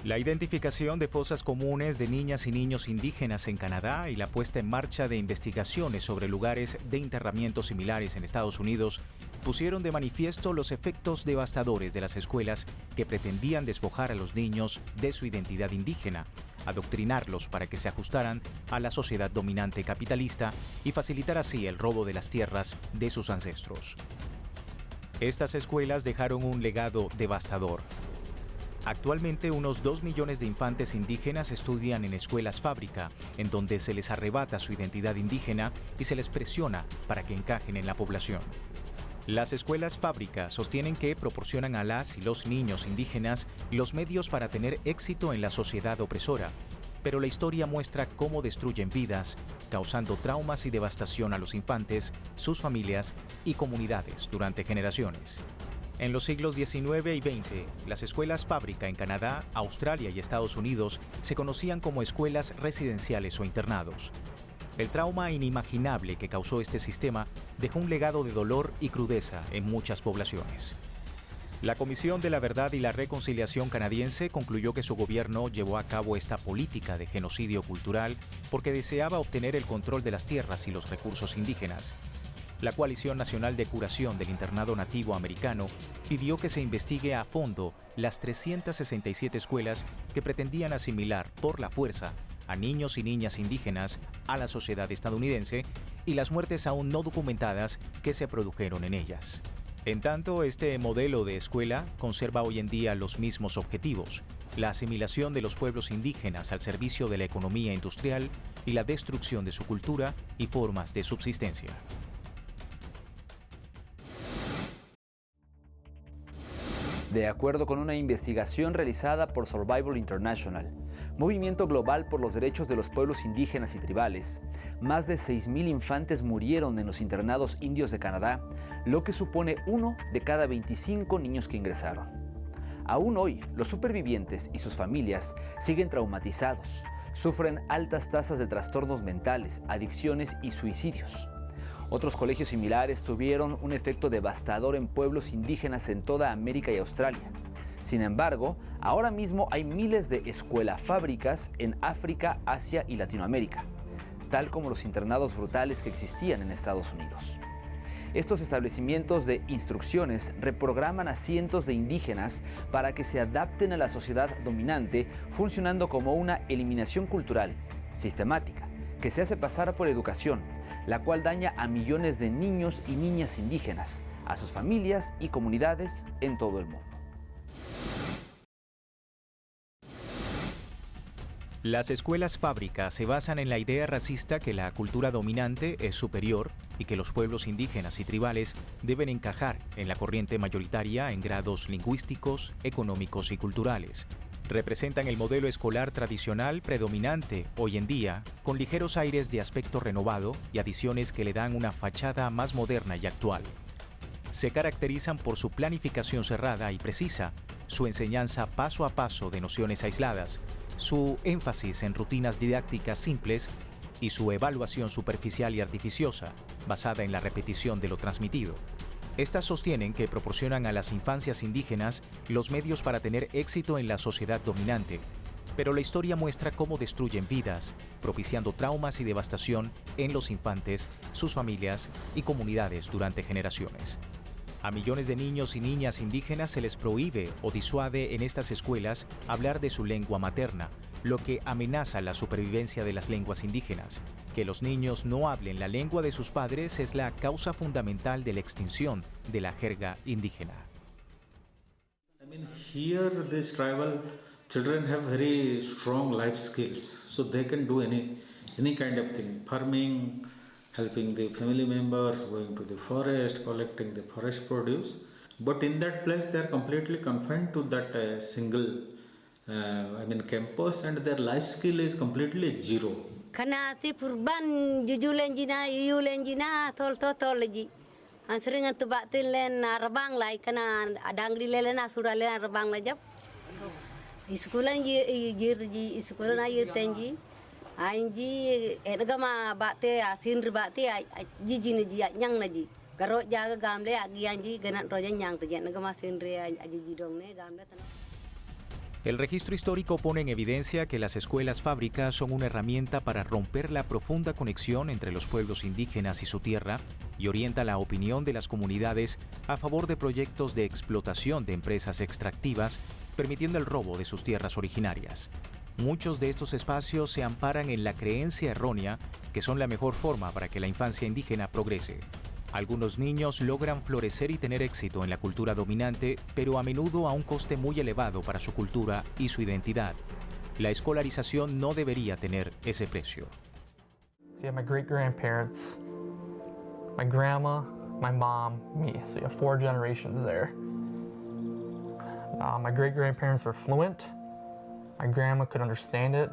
La identificación de fosas comunes de niñas y niños indígenas en Canadá y la puesta en marcha de investigaciones sobre lugares de enterramiento similares en Estados Unidos pusieron de manifiesto los efectos devastadores de las escuelas que pretendían despojar a los niños de su identidad indígena, adoctrinarlos para que se ajustaran a la sociedad dominante capitalista y facilitar así el robo de las tierras de sus ancestros. Estas escuelas dejaron un legado devastador. Actualmente, unos 2 millones de infantes indígenas estudian en escuelas fábrica, en donde se les arrebata su identidad indígena y se les presiona para que encajen en la población. Las escuelas fábrica sostienen que proporcionan a las y los niños indígenas los medios para tener éxito en la sociedad opresora, pero la historia muestra cómo destruyen vidas, causando traumas y devastación a los infantes, sus familias y comunidades durante generaciones. En los siglos XIX y XX, las escuelas fábrica en Canadá, Australia y Estados Unidos se conocían como escuelas residenciales o internados. El trauma inimaginable que causó este sistema dejó un legado de dolor y crudeza en muchas poblaciones. La Comisión de la Verdad y la Reconciliación canadiense concluyó que su gobierno llevó a cabo esta política de genocidio cultural porque deseaba obtener el control de las tierras y los recursos indígenas. La Coalición Nacional de Curación del Internado Nativo Americano pidió que se investigue a fondo las 367 escuelas que pretendían asimilar por la fuerza a niños y niñas indígenas a la sociedad estadounidense y las muertes aún no documentadas que se produjeron en ellas. En tanto, este modelo de escuela conserva hoy en día los mismos objetivos: la asimilación de los pueblos indígenas al servicio de la economía industrial y la destrucción de su cultura y formas de subsistencia. De acuerdo con una investigación realizada por Survival International, movimiento global por los derechos de los pueblos indígenas y tribales, más de 6,000 infantes murieron en los internados indios de Canadá, lo que supone 1 de cada 25 niños que ingresaron. Aún hoy, los supervivientes y sus familias siguen traumatizados, sufren altas tasas de trastornos mentales, adicciones y suicidios. Otros colegios similares tuvieron un efecto devastador en pueblos indígenas en toda América y Australia. Sin embargo, ahora mismo hay miles de escuela-fábricas en África, Asia y Latinoamérica, tal como los internados brutales que existían en Estados Unidos. Estos establecimientos de instrucciones reprograman a cientos de indígenas para que se adapten a la sociedad dominante, funcionando como una eliminación cultural sistemática que se hace pasar por educación, la cual daña a millones de niños y niñas indígenas, a sus familias y comunidades en todo el mundo. Las escuelas fábrica se basan en la idea racista que la cultura dominante es superior y que los pueblos indígenas y tribales deben encajar en la corriente mayoritaria en grados lingüísticos, económicos y culturales. Representan el modelo escolar tradicional predominante hoy en día, con ligeros aires de aspecto renovado y adiciones que le dan una fachada más moderna y actual. Se caracterizan por su planificación cerrada y precisa, su enseñanza paso a paso de nociones aisladas, su énfasis en rutinas didácticas simples y su evaluación superficial y artificiosa, basada en la repetición de lo transmitido. Estas sostienen que proporcionan a las infancias indígenas los medios para tener éxito en la sociedad dominante, pero la historia muestra cómo destruyen vidas, propiciando traumas y devastación en los infantes, sus familias y comunidades durante generaciones. A millones de niños y niñas indígenas se les prohíbe o disuade en estas escuelas hablar de su lengua materna, lo que amenaza la supervivencia de las lenguas indígenas. Que los niños no hablen la lengua de sus padres es la causa fundamental de la extinción de la jerga indígena. Here these tribal children have very strong life skills, so they can do any kind of thing, farming, helping the family members, going to the forest, collecting the forest produce. But in that place, they are completely confined to that single campus, and their life skill is completely zero. Kanati purban jujulenjina yulenjina tol ji. Sering tu batin len rabang lai kana adangri len asura len rabang lajap. Iskulan yir ji iskulan ayir tenji. Ainji edagama bate asin ribate jiji ji nyang naji. Garot jaga gamle agi anji ganat roja nyang tu jen nagama sinre ajiji dong ne gamle tanah. El registro histórico pone en evidencia que las escuelas fábricas son una herramienta para romper la profunda conexión entre los pueblos indígenas y su tierra y orienta la opinión de las comunidades a favor de proyectos de explotación de empresas extractivas, permitiendo el robo de sus tierras originarias. Muchos de estos espacios se amparan en la creencia errónea que son la mejor forma para que la infancia indígena progrese. Algunos niños logran florecer y tener éxito en la cultura dominante, pero a menudo a un coste muy elevado para su cultura y su identidad. La escolarización no debería tener ese precio. You have my great-grandparents, my grandma, my mom, me. So you have 4 generations there. My great-grandparents were fluent. My grandma could understand it.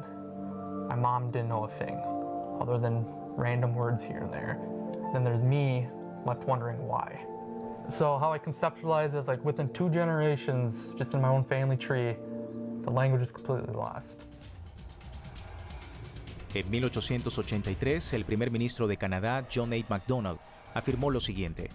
My mom didn't know a thing, other than random words here and there. Then there's me, left wondering why. So how I conceptualize is like within 2 generations, just in my own family tree, the language is completely lost. En 1883, el primer ministro de Canadá, John A. Macdonald, afirmó lo siguiente: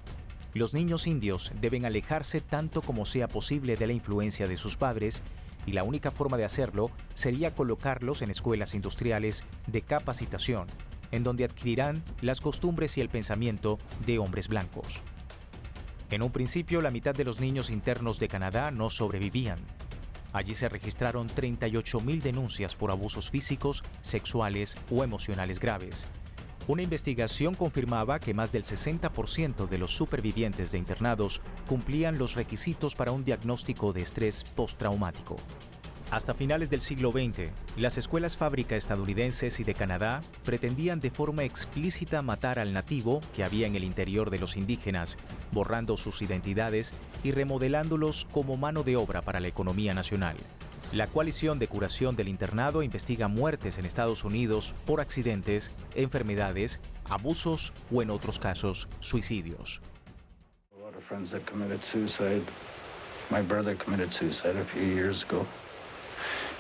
los niños indios deben alejarse tanto como sea posible de la influencia de sus padres, y la única forma de hacerlo sería colocarlos en escuelas industriales de capacitación, en donde adquirirán las costumbres y el pensamiento de hombres blancos. En un principio, la mitad de los niños internos de Canadá no sobrevivían. Allí se registraron 38,000 denuncias por abusos físicos, sexuales o emocionales graves. Una investigación confirmaba que más del 60% de los supervivientes de internados cumplían los requisitos para un diagnóstico de estrés postraumático. Hasta finales del siglo XX, las escuelas fábrica estadounidenses y de Canadá pretendían de forma explícita matar al nativo que había en el interior de los indígenas, borrando sus identidades y remodelándolos como mano de obra para la economía nacional. La coalición de curación del internado investiga muertes en Estados Unidos por accidentes, enfermedades, abusos o, en otros casos, suicidios. A lot of friends that committed suicide. My brother committed suicide a few years ago.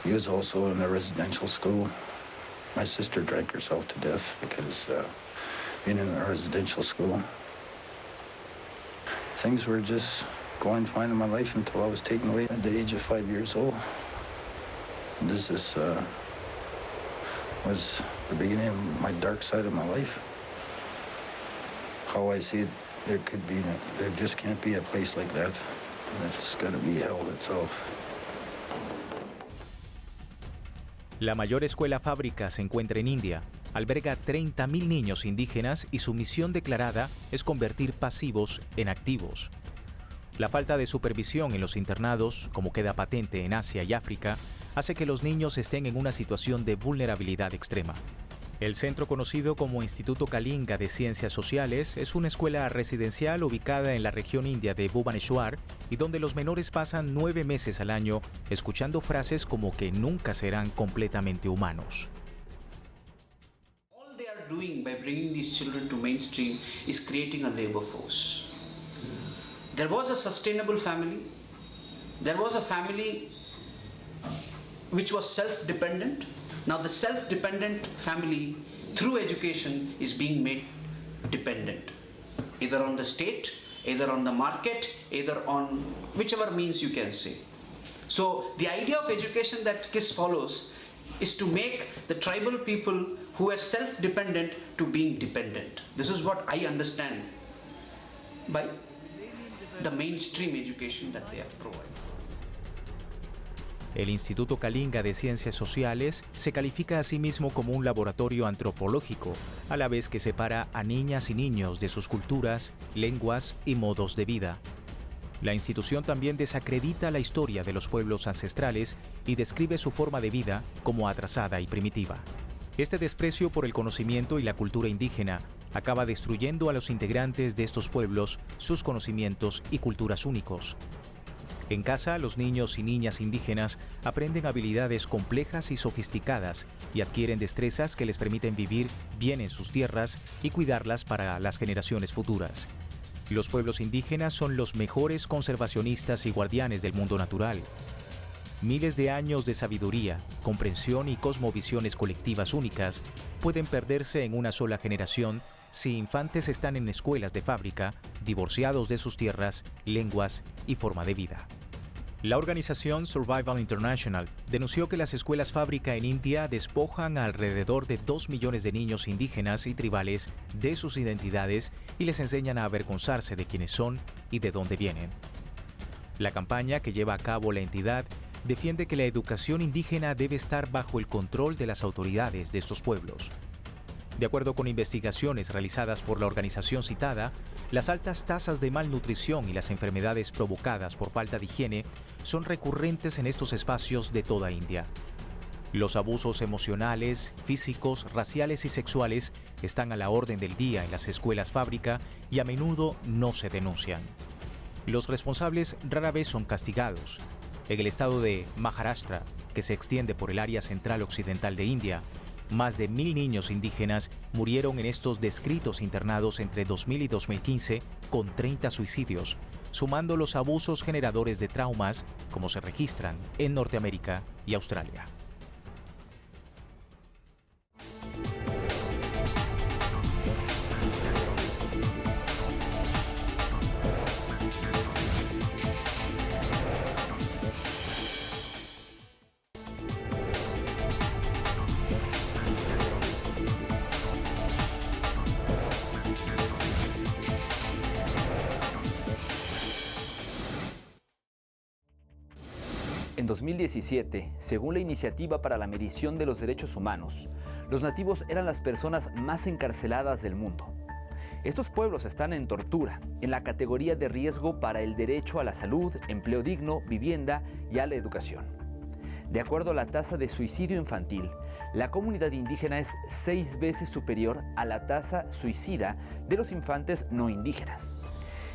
He was also in a residential school. My sister drank herself to death because being in a residential school. Things were just going fine in my life until I was taken away at the age of 5 years old. This was the beginning of my dark side of my life. How I see it, there just can't be a place like that. It's got to be hell itself. La mayor escuela fábrica se encuentra en India. Alberga 30,000 niños indígenas y su misión declarada es convertir pasivos en activos. La falta de supervisión en los internados, como queda patente en Asia y África, hace que los niños estén en una situación de vulnerabilidad extrema. El centro conocido como Instituto Kalinga de Ciencias Sociales es una escuela residencial ubicada en la región india de Bhubaneswar y donde los menores pasan 9 meses al año escuchando frases como que nunca serán completamente humanos. All they are doing by bringing these children to mainstream is creating a labor force. There was a sustainable family. There was a family which was self-dependent. Now the self-dependent family, through education, is being made dependent, either on the state, either on the market, either on whichever means you can say. So the idea of education that KISS follows is to make the tribal people who are self-dependent to being dependent. This is what I understand by the mainstream education that they have provided. El Instituto Kalinga de Ciencias Sociales se califica a sí mismo como un laboratorio antropológico, a la vez que separa a niñas y niños de sus culturas, lenguas y modos de vida. La institución también desacredita la historia de los pueblos ancestrales y describe su forma de vida como atrasada y primitiva. Este desprecio por el conocimiento y la cultura indígena acaba destruyendo a los integrantes de estos pueblos sus conocimientos y culturas únicos. En casa, los niños y niñas indígenas aprenden habilidades complejas y sofisticadas y adquieren destrezas que les permiten vivir bien en sus tierras y cuidarlas para las generaciones futuras. Los pueblos indígenas son los mejores conservacionistas y guardianes del mundo natural. Miles de años de sabiduría, comprensión y cosmovisiones colectivas únicas pueden perderse en una sola generación si infantes están en escuelas de fábrica, divorciados de sus tierras, lenguas y forma de vida. La organización Survival International denunció que las escuelas fábrica en India despojan a alrededor de 2 millones de niños indígenas y tribales de sus identidades y les enseñan a avergonzarse de quiénes son y de dónde vienen. La campaña que lleva a cabo la entidad defiende que la educación indígena debe estar bajo el control de las autoridades de estos pueblos. De acuerdo con investigaciones realizadas por la organización citada, las altas tasas de malnutrición y las enfermedades provocadas por falta de higiene son recurrentes en estos espacios de toda India. Los abusos emocionales, físicos, raciales y sexuales están a la orden del día en las escuelas fábrica y a menudo no se denuncian. Los responsables rara vez son castigados. En el estado de Maharashtra, que se extiende por el área central occidental de India, más de 1.000 niños indígenas murieron en estos descritos internados entre 2000 y 2015, con 30 suicidios, sumando los abusos generadores de traumas como se registran en Norteamérica y Australia. En 2017, según la Iniciativa para la Medición de los Derechos Humanos, los nativos eran las personas más encarceladas del mundo. Estos pueblos están en tortura, en la categoría de riesgo para el derecho a la salud, empleo digno, vivienda y a la educación. De acuerdo a la tasa de suicidio infantil, la comunidad indígena es 6 veces superior a la tasa suicida de los infantes no indígenas.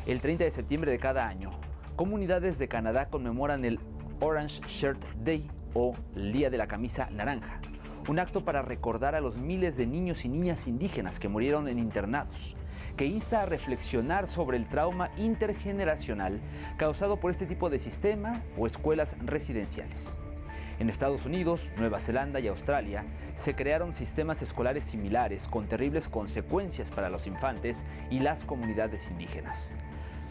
El 30 de septiembre de cada año, comunidades de Canadá conmemoran el Orange Shirt Day o el Día de la Camisa Naranja, un acto para recordar a los miles de niños y niñas indígenas que murieron en internados, que insta a reflexionar sobre el trauma intergeneracional causado por este tipo de sistema o escuelas residenciales. En Estados Unidos, Nueva Zelanda y Australia se crearon sistemas escolares similares con terribles consecuencias para los infantes y las comunidades indígenas.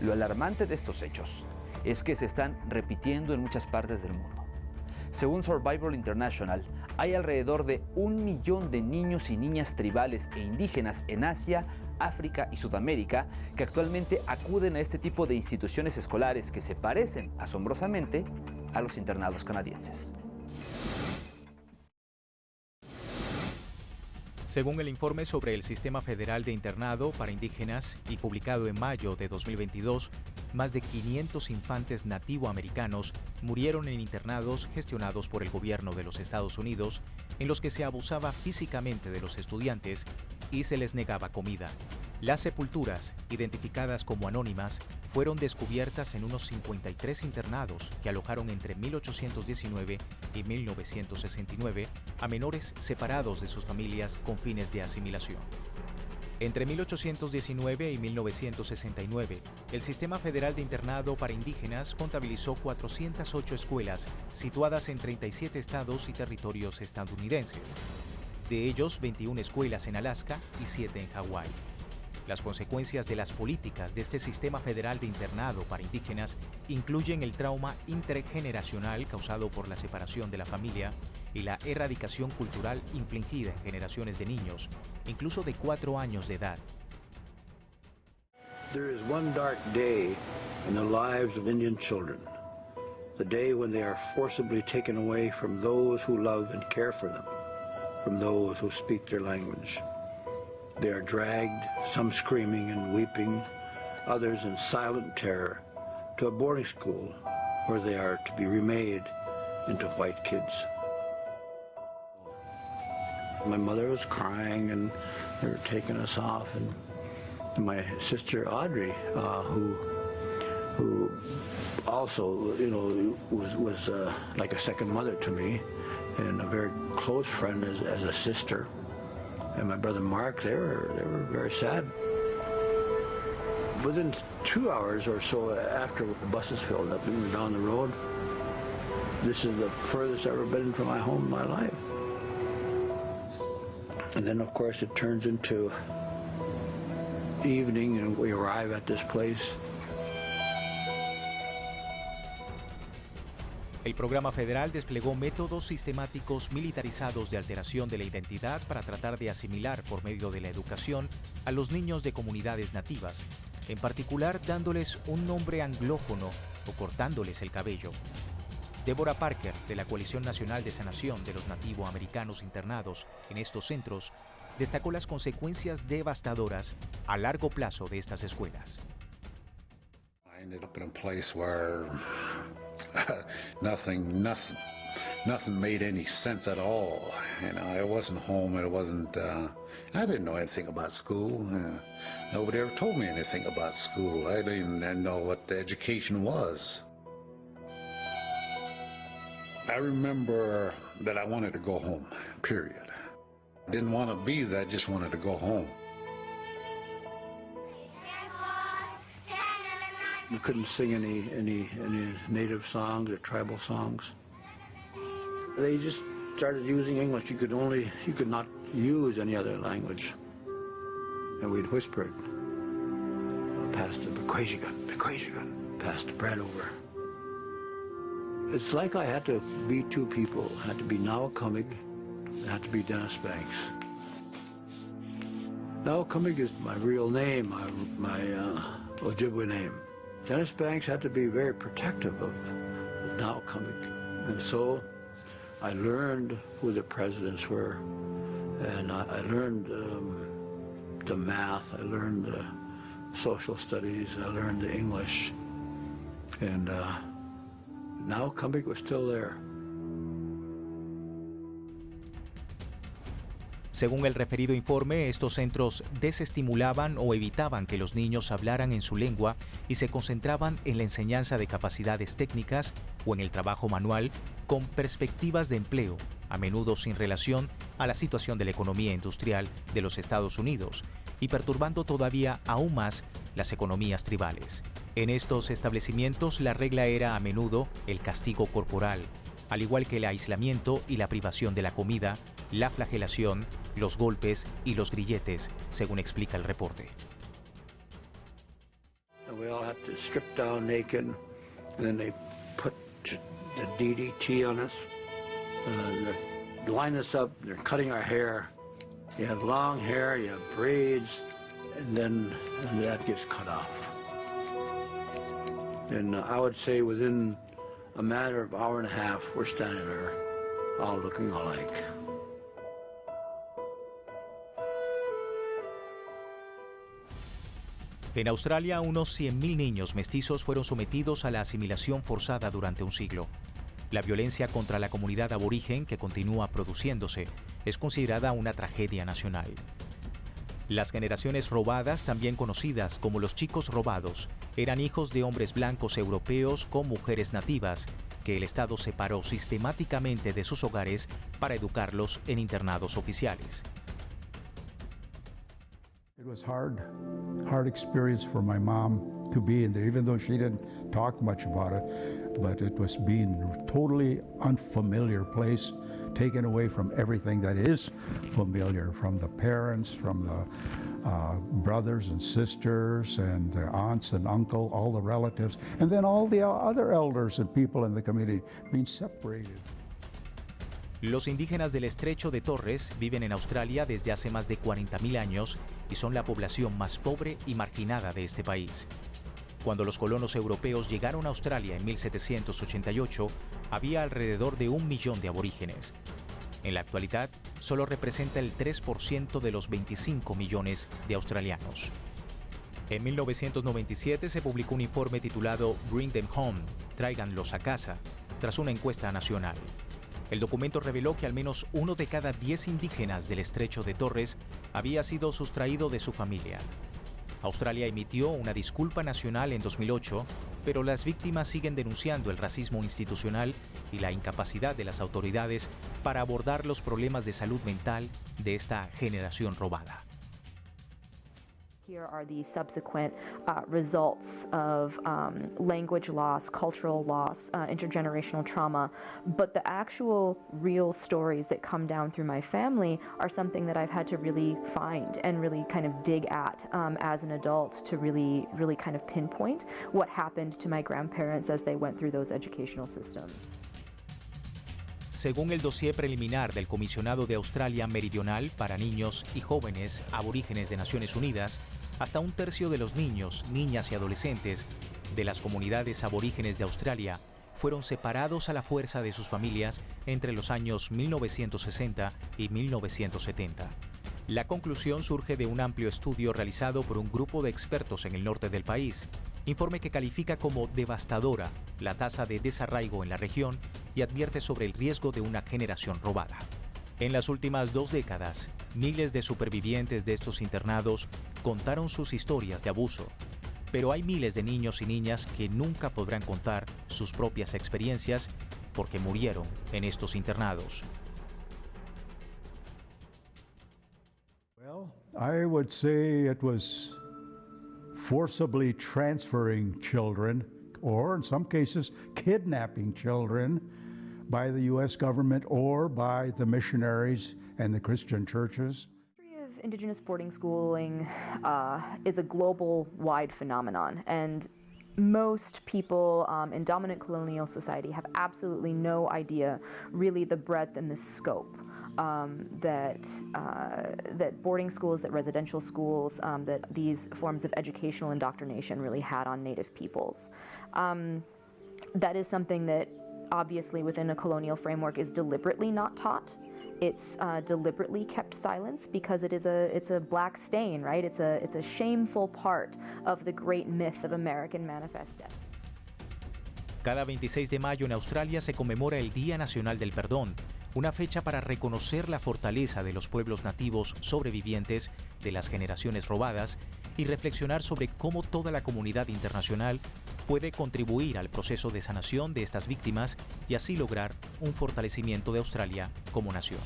Lo alarmante de estos hechos es que se están repitiendo en muchas partes del mundo. Según Survival International, hay alrededor de 1 millón de niños y niñas tribales e indígenas en Asia, África y Sudamérica que actualmente acuden a este tipo de instituciones escolares que se parecen, asombrosamente, a los internados canadienses. Según el informe sobre el Sistema Federal de Internado para Indígenas y publicado en mayo de 2022, más de 500 infantes nativoamericanos murieron en internados gestionados por el gobierno de los Estados Unidos, en los que se abusaba físicamente de los estudiantes y se les negaba comida. Las sepulturas, identificadas como anónimas, fueron descubiertas en unos 53 internados que alojaron entre 1819 y 1969 a menores separados de sus familias con fines de asimilación. Entre 1819 y 1969, el Sistema Federal de Internado para Indígenas contabilizó 408 escuelas situadas en 37 estados y territorios estadounidenses. De ellos, 21 escuelas en Alaska y 7 en Hawái. Las consecuencias de las políticas de este sistema federal de internado para indígenas incluyen el trauma intergeneracional causado por la separación de la familia y la erradicación cultural infligida en generaciones de niños, incluso de 4 años de edad. There is one dark day in the lives of Indian children, the day when they are forcibly taken away from those who love and care for them, from those who speak their language. They are dragged, some screaming and weeping, others in silent terror, to a boarding school where they are to be remade into white kids. My mother was crying and they were taking us off, and my sister Audrey, who also, was like a second mother to me and a very close friend as a sister. And my brother Mark, they were very sad. Within 2 hours or so after the buses filled up and we were down the road, this is the furthest I've ever been from my home in my life. And then of course it turns into evening and we arrive at this place. El programa federal desplegó métodos sistemáticos militarizados de alteración de la identidad para tratar de asimilar por medio de la educación a los niños de comunidades nativas, en particular dándoles un nombre anglófono o cortándoles el cabello. Deborah Parker, de la Coalición Nacional de Sanación de los Nativoamericanos internados en estos centros, destacó las consecuencias devastadoras a largo plazo de estas escuelas. I ended up in a place where nothing made any sense at all. You know, it wasn't home. It wasn't. I didn't know anything about school. Nobody ever told me anything about school. I didn't even know what the education was. I remember that I wanted to go home. Period. I didn't want to be there. I just wanted to go home. You couldn't sing any native songs or tribal songs. They just started using English. You could not use any other language. And we'd whisper it. Pass the Bequajigan, pass the bread over. It's like I had to be two people. I had to be Now Cummig, I had to be Dennis Banks. Now Cummig is my real name, my Ojibwe name. Dennis Banks had to be very protective of Now Cummig. And so I learned who the presidents were, and I learned the math, I learned the social studies, I learned the English, and Now Cummig was still there. Según el referido informe, estos centros desestimulaban o evitaban que los niños hablaran en su lengua y se concentraban en la enseñanza de capacidades técnicas o en el trabajo manual con perspectivas de empleo, a menudo sin relación a la situación de la economía industrial de los Estados Unidos y perturbando todavía aún más las economías tribales. En estos establecimientos la regla era a menudo el castigo corporal, al igual que el aislamiento y la privación de la comida, la flagelación, los golpes y los grilletes, según explica el reporte. We all had to strip down naked, and then they put the DDT on us. They line us up, they're cutting our hair. You have long hair, you have braids, and then that gets cut off. And I would say within a matter of hour and a half, we're standing there, all looking alike. En Australia, unos 100.000 niños mestizos fueron sometidos a la asimilación forzada durante un siglo. La violencia contra la comunidad aborigen, que continúa produciéndose, es considerada una tragedia nacional. Las generaciones robadas, también conocidas como los chicos robados, eran hijos de hombres blancos europeos con mujeres nativas, que el Estado separó sistemáticamente de sus hogares para educarlos en internados oficiales. It was hard experience for my mom to be in there, even though she didn't talk much about it, but it was being a totally unfamiliar place, taken away from everything that is familiar, from the parents, from the brothers and sisters, and the aunts and uncle, all the relatives, and then all the other elders and people in the community being separated. Los indígenas del Estrecho de Torres viven en Australia desde hace más de 40.000 años y son la población más pobre y marginada de este país. Cuando los colonos europeos llegaron a Australia en 1788, había alrededor de 1 millón de aborígenes. En la actualidad, solo representa el 3% de los 25 millones de australianos. En 1997 se publicó un informe titulado Bring Them Home, tráiganlos a casa, tras una encuesta nacional. El documento reveló que al menos 1 de cada 10 indígenas del Estrecho de Torres había sido sustraído de su familia. Australia emitió una disculpa nacional en 2008, pero las víctimas siguen denunciando el racismo institucional y la incapacidad de las autoridades para abordar los problemas de salud mental de esta generación robada. Here are the subsequent results of language loss, cultural loss, intergenerational trauma, but the actual real stories that come down through my family are something that I've had to really find and really kind of dig at as an adult to really kind of pinpoint what happened to my grandparents as they went through those educational systems. Según el dossier preliminar del Comisionado de Australia Meridional para Niños y Jóvenes Aborígenes de Naciones Unidas, hasta un tercio de los niños, niñas y adolescentes de las comunidades aborígenes de Australia fueron separados a la fuerza de sus familias entre los años 1960 y 1970. La conclusión surge de un amplio estudio realizado por un grupo de expertos en el norte del país, informe que califica como devastadora la tasa de desarraigo en la región y advierte sobre el riesgo de una generación robada. En las últimas 2 décadas, miles de supervivientes de estos internados contaron sus historias de abuso, pero hay miles de niños y niñas que nunca podrán contar sus propias experiencias porque murieron en estos internados. Well, I would say it was forcibly transferring children, or in some cases, kidnapping children by the U.S. government or by the missionaries and the Christian churches. Indigenous boarding schooling is a global-wide phenomenon, and most people in dominant colonial society have absolutely no idea really the breadth and the scope that boarding schools, that residential schools, that these forms of educational indoctrination really had on Native peoples. That is something that obviously within a colonial framework is deliberately not taught. It's deliberately kept silence because it's a black stain, right? It's a shameful part of the great myth of American Manifest Death. Cada 26 de mayo en Australia se conmemora el Día Nacional del Perdón, una fecha para reconocer la fortaleza de los pueblos nativos sobrevivientes de las generaciones robadas y reflexionar sobre cómo toda la comunidad internacional puede contribuir al proceso de sanación de estas víctimas y así lograr un fortalecimiento de Australia como nación.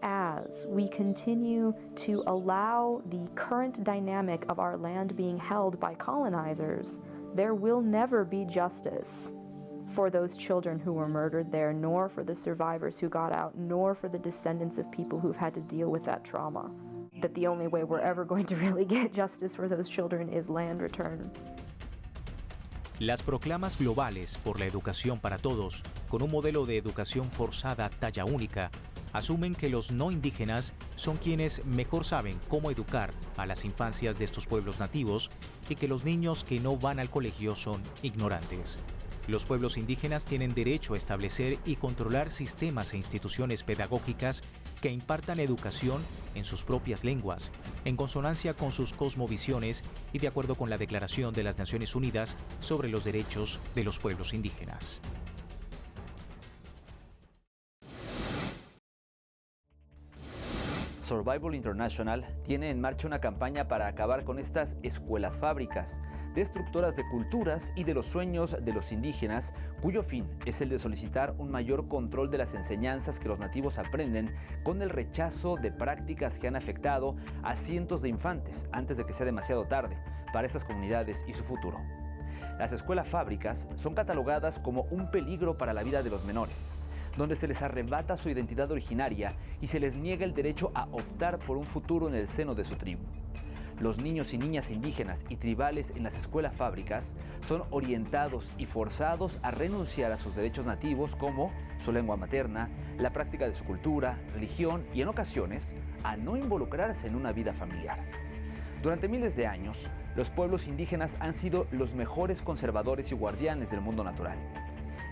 As we continue to allow the current dynamic of our land being held by colonizers, there will never be justice for those children who were murdered there, nor for the survivors who got out, nor for the descendants of people who've had to deal with that trauma. That the only way we're ever going to really get justice for those children is land return. Las proclamas globales por la educación para todos, con un modelo de educación forzada talla única, asumen que los no indígenas son quienes mejor saben cómo educar a las infancias de estos pueblos nativos y que los niños que no van al colegio son ignorantes. Los pueblos indígenas tienen derecho a establecer y controlar sistemas e instituciones pedagógicas que impartan educación en sus propias lenguas, en consonancia con sus cosmovisiones y de acuerdo con la Declaración de las Naciones Unidas sobre los Derechos de los Pueblos Indígenas. Survival International tiene en marcha una campaña para acabar con estas escuelas fábricas, destructoras de culturas y de los sueños de los indígenas, cuyo fin es el de solicitar un mayor control de las enseñanzas que los nativos aprenden con el rechazo de prácticas que han afectado a cientos de infantes antes de que sea demasiado tarde para estas comunidades y su futuro. Las escuelas fábricas son catalogadas como un peligro para la vida de los menores, donde se les arrebata su identidad originaria y se les niega el derecho a optar por un futuro en el seno de su tribu. Los niños y niñas indígenas y tribales en las escuelas fábricas son orientados y forzados a renunciar a sus derechos nativos como su lengua materna, la práctica de su cultura, religión y en ocasiones a no involucrarse en una vida familiar. Durante miles de años, los pueblos indígenas han sido los mejores conservadores y guardianes del mundo natural.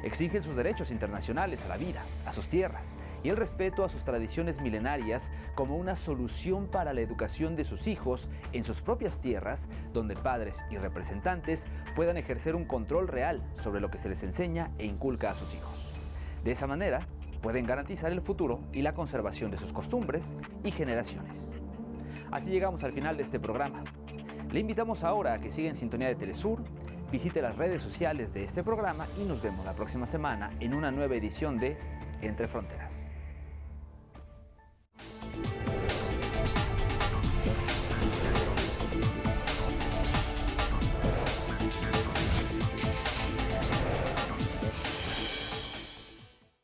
Exigen sus derechos internacionales a la vida, a sus tierras y el respeto a sus tradiciones milenarias como una solución para la educación de sus hijos en sus propias tierras, donde padres y representantes puedan ejercer un control real sobre lo que se les enseña e inculca a sus hijos. De esa manera, pueden garantizar el futuro y la conservación de sus costumbres y generaciones. Así llegamos al final de este programa. Le invitamos ahora a que siga en sintonía de Telesur, visite las redes sociales de este programa y nos vemos la próxima semana en una nueva edición de Entre Fronteras.